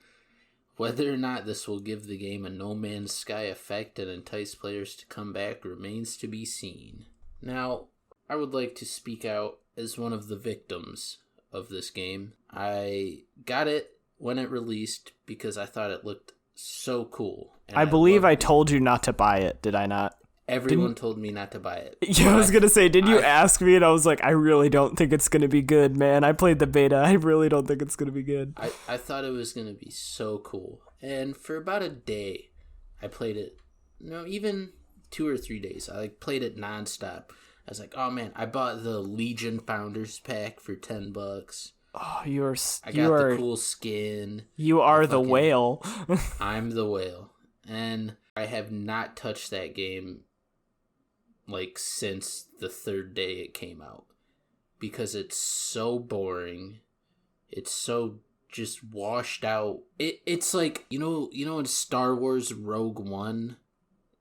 Whether or not this will give the game a No Man's Sky effect and entice players to come back remains to be seen. Now, I would like to speak out as one of the victims of this game. I got it when it released because I thought it looked so cool. And I believe I loved it. told you not to buy it, did I not? Everyone told me not to buy it. Yeah, I was gonna say, did you ask me? And I was like, I really don't think it's gonna be good, man. I played the beta. I really don't think it's gonna be good. I thought it was gonna be so cool. And for about a day, I played it. No, even 2 or 3 days. I played it nonstop. I was like, oh man, I bought the Legion Founders Pack for $10. Oh, I got the cool skin. You are the whale. I'm the whale. And I have not touched that game since the 3rd day it came out, because it's so boring. It's so just washed out. It's like, you know in Star Wars Rogue One,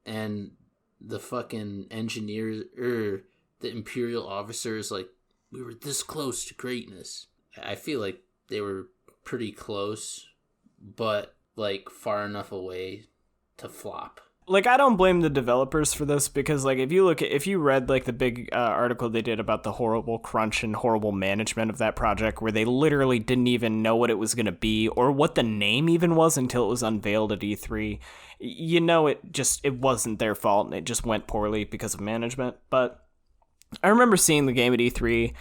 and the fucking engineers the Imperial officer is like, we were this close to greatness. I feel like they were pretty close, but far enough away to flop. Like, I don't blame the developers for this because, like, if you read, like, the big article they did about the horrible crunch and horrible management of that project where they literally didn't even know what it was going to be or what the name even was until it was unveiled at E3, you know, it wasn't their fault and it just went poorly because of management. But I remember seeing the game at E3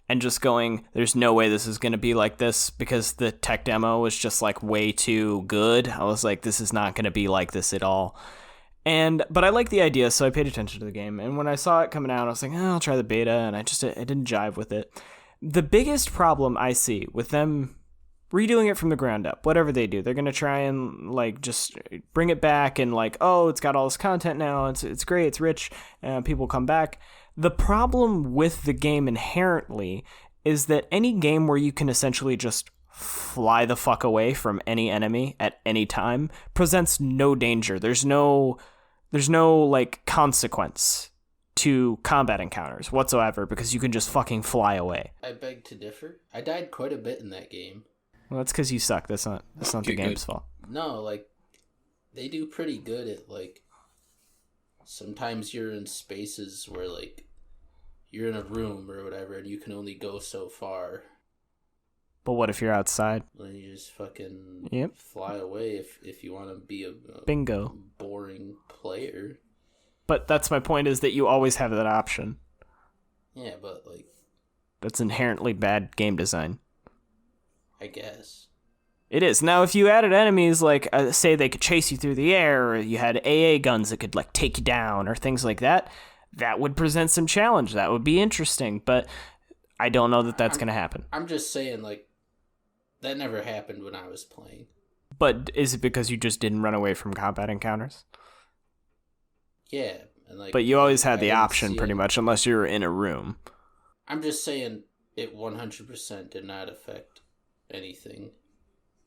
and just going, there's no way this is going to be like this because the tech demo was just, like, way too good. I was like, this is not going to be like this at all. But I like the idea, so I paid attention to the game. And when I saw it coming out, I was like, I'll try the beta, and I didn't jive with it. The biggest problem I see with them redoing it from the ground up, whatever they do, they're going to try and, like, just bring it back and, like, oh, it's got all this content now, it's great, it's rich, and people come back. The problem with the game inherently is that any game where you can essentially just fly the fuck away from any enemy at any time presents no danger. There's no like consequence to combat encounters whatsoever because you can just fucking fly away. I beg to differ. I died quite a bit in that game. Well, that's because you suck. That's not the game's fault. No, like, they do pretty good at, like, sometimes you're in spaces where, like, you're in a room or whatever and you can only go so far. But what if you're outside? Then you just fucking fly away if you want to be a bingo boring player. But that's my point, is that you always have that option. Yeah, but, like, that's inherently bad game design. I guess. It is. Now, if you added enemies, like, say they could chase you through the air, or you had AA guns that could, like, take you down, or things like that, that would present some challenge. That would be interesting, but I don't know that that's going to happen. I'm just saying, like, that never happened when I was playing. But is it because you just didn't run away from combat encounters? Yeah. And, like, but you always had the option, pretty much, unless you were in a room. I'm just saying it 100% did not affect anything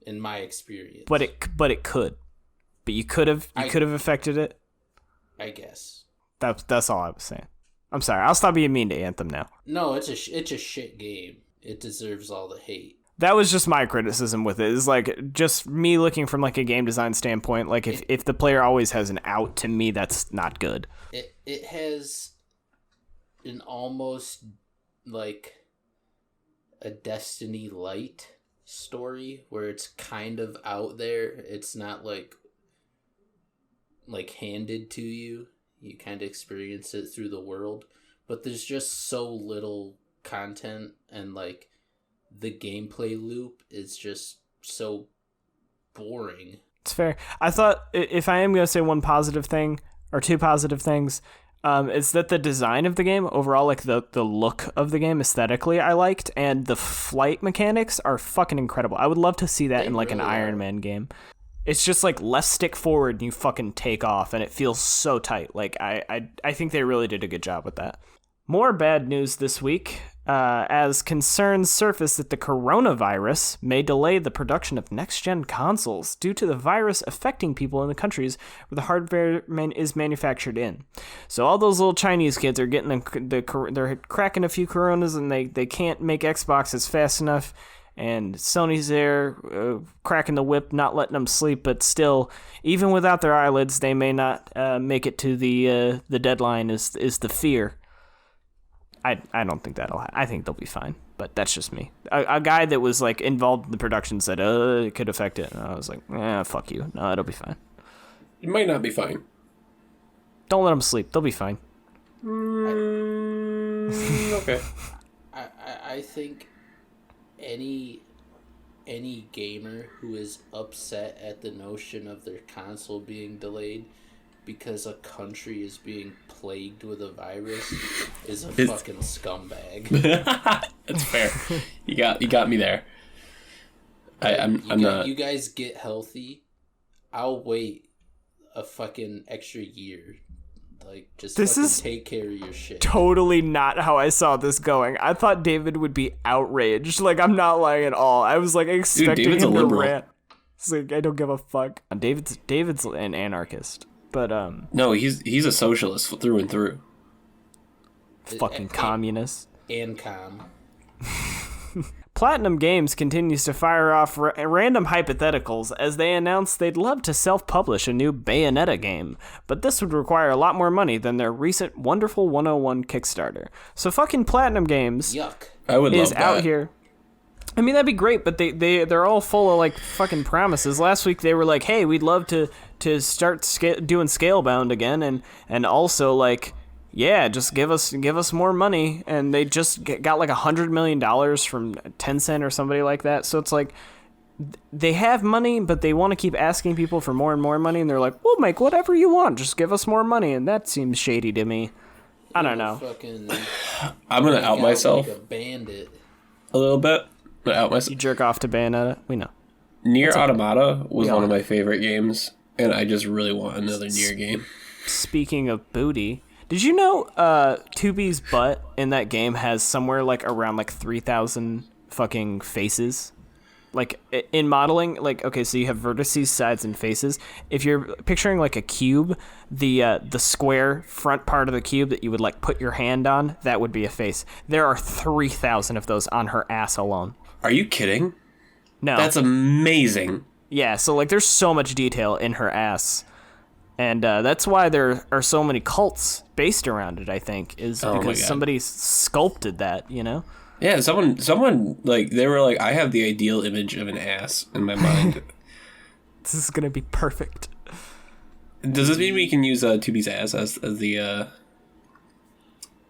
in my experience. But it could. But you could have affected it. I guess. That's all I was saying. I'm sorry. I'll stop being mean to Anthem now. No, it's a shit game. It deserves all the hate. That was just my criticism with it. It's like just me looking from, like, a game design standpoint. Like, if the player always has an out, to me, that's not good. It has an almost, like, a Destiny Light story where it's kind of out there. It's not like handed to you. You kind of experience it through the world. But there's just so little content, and, like, the gameplay loop is just so boring. It's fair. I thought, if I am going to say one positive thing, or two positive things, is that the design of the game, overall, like, the look of the game aesthetically, I liked, and the flight mechanics are fucking incredible. I would love to see that in, like, really an Iron Man game. It's just, like, left stick forward and you fucking take off, and it feels so tight. Like, I think they really did a good job with that. More bad news this week, as concerns surface that the coronavirus may delay the production of next-gen consoles due to the virus affecting people in the countries where the hardware is manufactured in. So all those little Chinese kids are getting they're cracking a few coronas, and they can't make Xboxes fast enough. And Sony's there, cracking the whip, not letting them sleep, but still, even without their eyelids, they may not make it to the deadline. Is the fear? I don't think that'll happen. I think they'll be fine, but that's just me. A guy that was, like, involved in the production said, it could affect it. And I was like, fuck you. No, it'll be fine. It might not be fine. Don't let them sleep. They'll be fine. Okay. I think any gamer who is upset at the notion of their console being delayed because a country is being plagued with a virus is a fucking scumbag. That's fair. You got me there. I'm not. You guys get healthy. I'll wait a fucking extra year. Like, just take care of your shit. Totally not how I saw this going. I thought David would be outraged. Like, I'm not lying at all. I was, like, expecting him to rant. It's like, I don't give a fuck. David's an anarchist. But no, he's a socialist through and through. Fucking communist. And com. Platinum Games continues to fire off random hypotheticals as they announce they'd love to self-publish a new Bayonetta game, but this would require a lot more money than their recent Wonderful 101 Kickstarter. So fucking Platinum Games I would is love out that. here. I mean, that'd be great, but they're all full of like fucking promises. Last week they were like, "Hey, we'd love to start doing Scalebound again, and also like, yeah, just give us more money." And they just got like $100 million from Tencent or somebody like that. So it's like they have money, but they want to keep asking people for more and more money, and they're like, "We'll make whatever you want, just give us more money," and that seems shady to me. I don't know. I'm gonna out myself like a bandit. a little bit. Out myself. You jerk off to Bayonetta? We know. Nier Automata was one of my favorite games, and I just really want another Nier game. Speaking of booty, did you know 2B's butt in that game has somewhere like around like 3,000 fucking faces? Like in modeling, like, okay, so you have vertices, sides, and faces. If you're picturing like a cube, the square front part of the cube that you would like put your hand on, that would be a face. There are 3,000 of those on her ass alone. Are you kidding? No. That's amazing. Yeah, so like there's so much detail in her ass. And that's why there are so many cults based around it, I think, is because somebody sculpted that, you know? Yeah, someone like, they were like, I have the ideal image of an ass in my mind. This is going to be perfect. Does this mean we can use 2B's ass as the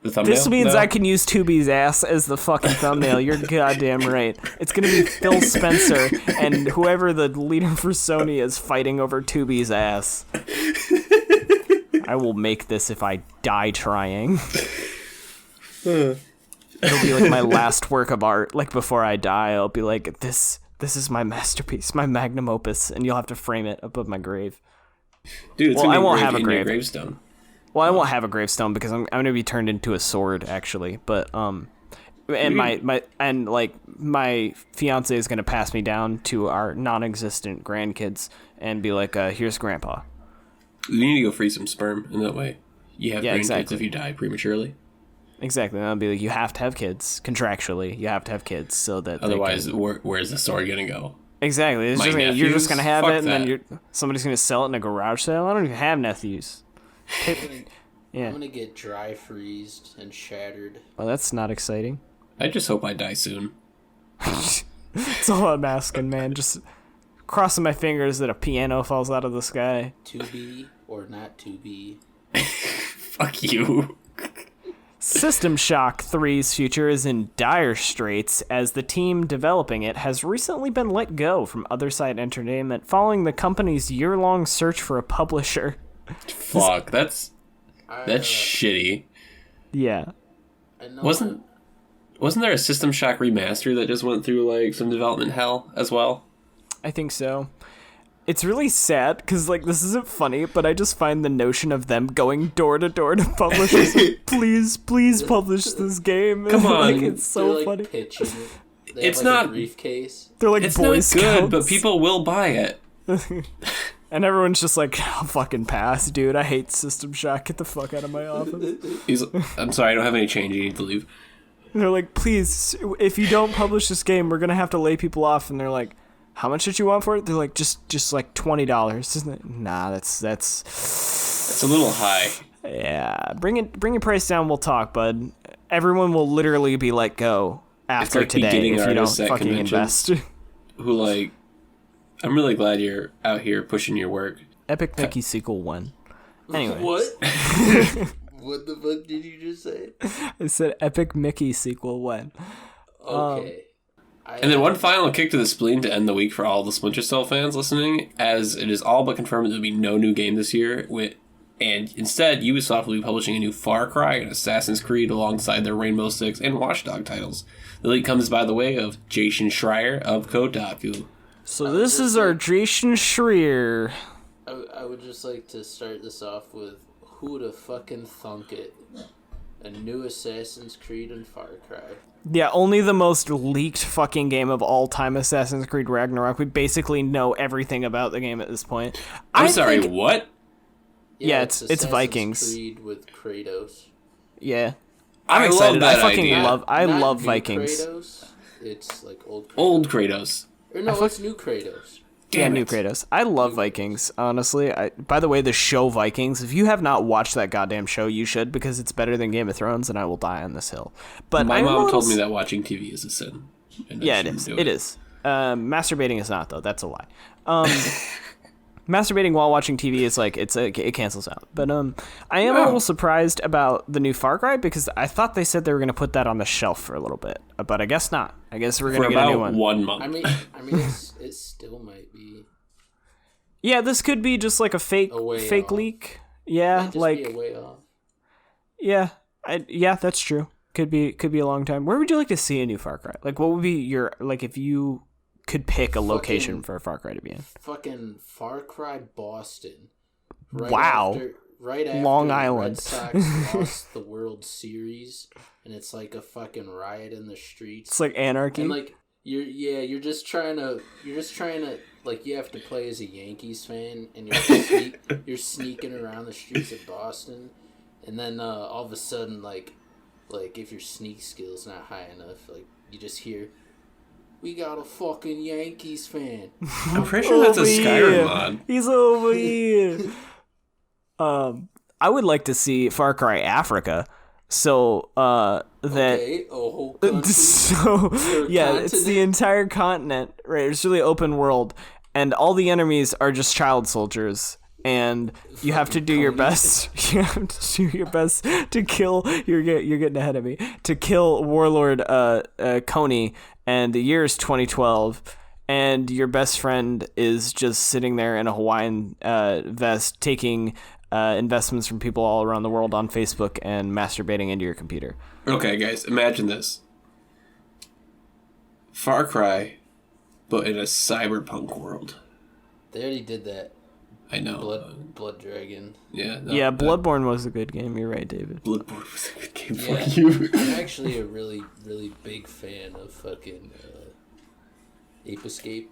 thumbnail? This means No? I can use 2B's ass as the fucking thumbnail. You're goddamn right. It's going to be Phil Spencer and whoever the leader for Sony is fighting over 2B's ass. I will make this if I die trying. It'll be like my last work of art. Like before I die, I'll be like, this is my masterpiece, my magnum opus, and you'll have to frame it above my grave. Dude, it's Well, I gonna be won't engraved have a in your grave. gravestone. Well, I won't have a gravestone because I'm going to be turned into a sword, actually. But and my fiance is going to pass me down to our non-existent grandkids and be like, here's Grandpa. You need to go free some sperm, and that way you have grandkids exactly. if you die prematurely. Exactly. And I'll be like, you have to have kids contractually. You have to have kids so that Otherwise, where's the sword gonna go? Exactly. It's My just you're just nephews? going to have Fuck it, and that. then somebody's going to sell it in a garage sale. I don't even have nephews. Yeah. I'm gonna get dry freezed and shattered. Well, that's not exciting. I just hope I die soon. That's all I'm asking, man. Just crossing my fingers that a piano falls out of the sky. To be or not to be. Fuck you. System Shock 3's future is in dire straits as the team developing it has recently been let go from Other Side Entertainment following the company's year-long search for a publisher. Fuck, that's shitty. Yeah. I know Wasn't there a System Shock remaster that just went through like some development hell as well? I think so. It's really sad because, like, this isn't funny, but I just find the notion of them going door to door to publishers, like, please publish this game. Come on. Like, it's so They're, like, funny. pitching it. They It's have, like, not- a briefcase. They're like It's Boy not Scouts. good, but people will buy it. And everyone's just like, I'll fucking pass, dude. I hate System Shock. Get the fuck out of my office. I'm sorry, I don't have any change. You need to leave. They're like, please, if you don't publish this game, we're gonna have to lay people off. And they're like, how much did you want for it? They're like, just like $20, isn't it? Nah, that's It's a little high. yeah. Bring your price down. We'll talk, bud. Everyone will literally be let go after like today beginning if you don't artists at fucking conventions. invest. Who like? I'm really glad you're out here pushing your work. Epic Mickey sequel 1. Anyway, What? What the fuck did you just say? I said Epic Mickey sequel 1. Okay. And then one final kick to the spleen to end the week for all the Splinter Cell fans listening, as it is all but confirmed there will be no new game this year, and instead Ubisoft will be publishing a new Far Cry and Assassin's Creed alongside their Rainbow Six and Watch Dogs titles. The leak comes by the way of Jason Schreier of Kotaku. So this is our Jason Schreier. I would just like to start this off with who the fucking thunk it? A new Assassin's Creed and Far Cry. Yeah, only the most leaked fucking game of all time, Assassin's Creed Ragnarok. We basically know everything about the game at this point. I'm sorry, what? Yeah, it's Assassin's Vikings. Creed with Kratos. Yeah. I'm I excited. love that I fucking idea. love Not love new Vikings. Kratos, It's like old Kratos. Old Kratos. Or no, it's new Kratos. Yeah, new Kratos. I love Vikings, honestly. By the way, the show Vikings, if you have not watched that goddamn show, you should, because it's better than Game of Thrones, and I will die on this hill. But My mom told me that watching TV is a sin. Yeah, it is. It is. Masturbating is not, though. That's a lie. Masturbating while watching TV is like, it cancels out. But I am a little surprised about the new Far Cry, because I thought they said they were going to put that on the shelf for a little bit. But I guess not. I guess we're going to get a new one. 1 month. I mean, it still might be. Yeah, this could be just like a fake leak. Yeah, like be a way off. Yeah, yeah, that's true. Could be a long time. Where would you like to see a new Far Cry? Like, what would be your, like, if you could pick a location for a Far Cry to be in? Fucking Far Cry Boston. Wow. Right after Long the Island. Red Sox lost the World Series, and it's like a fucking riot in the streets. It's like anarchy. And like you're just trying to like, you have to play as a Yankees fan, and you're sneaking around the streets of Boston, and then all of a sudden like if your sneak skill's not high enough, like you just hear, "We got a fucking Yankees fan." I'm pretty sure that's a Skyrim mod. He's over here. I would like to see Far Cry Africa. So that okay, a whole country. So yeah, continent? it's the entire continent, right? It's really open world, and all the enemies are just child soldiers, and you have to do your best. You have to do your best to kill. You're getting ahead of me. To kill Warlord Coney, and the year is 2012. And your best friend is just sitting there in a Hawaiian vest, taking investments from people all around the world on Facebook and masturbating into your computer. Okay, guys, imagine this. Far Cry, but in a cyberpunk world. They already did that. I know. Blood Dragon. Yeah. Yeah, Bloodborne was a good game. You're right, David. Bloodborne was a good game Yeah, for you. I'm actually a really, really big fan of fucking Ape Escape.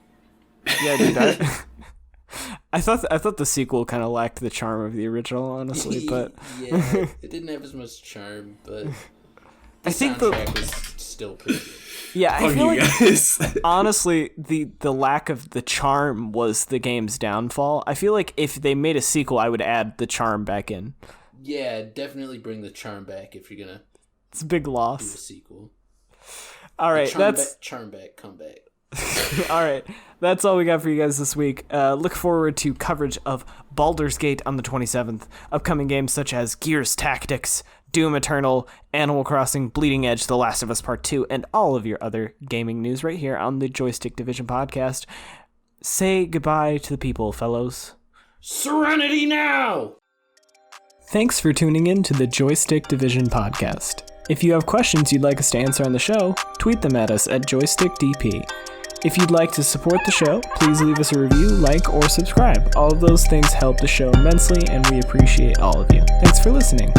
Yeah, dude. I thought the sequel kind of lacked the charm of the original, honestly, but yeah, it didn't have as much charm, but I think the soundtrack was still pretty good. Yeah, I feel like guys. honestly the lack of the charm was the game's downfall. I feel like if they made a sequel, I would add the charm back in. Yeah, definitely bring the charm back if you're gonna It's a big do a loss. sequel. All right, Charm back, come back. all right. That's all we got for you guys this week. Look forward to coverage of Baldur's Gate on the 27th. Upcoming games such as Gears Tactics, Doom Eternal, Animal Crossing, Bleeding Edge, The Last of Us Part 2, and all of your other gaming news right here on the Joystick Division podcast. Say goodbye to the people, fellows. Serenity now! Thanks for tuning in to the Joystick Division podcast. If you have questions you'd like us to answer on the show, tweet them at us at JoystickDP. If you'd like to support the show, please leave us a review, like, or subscribe. All of those things help the show immensely, and we appreciate all of you. Thanks for listening.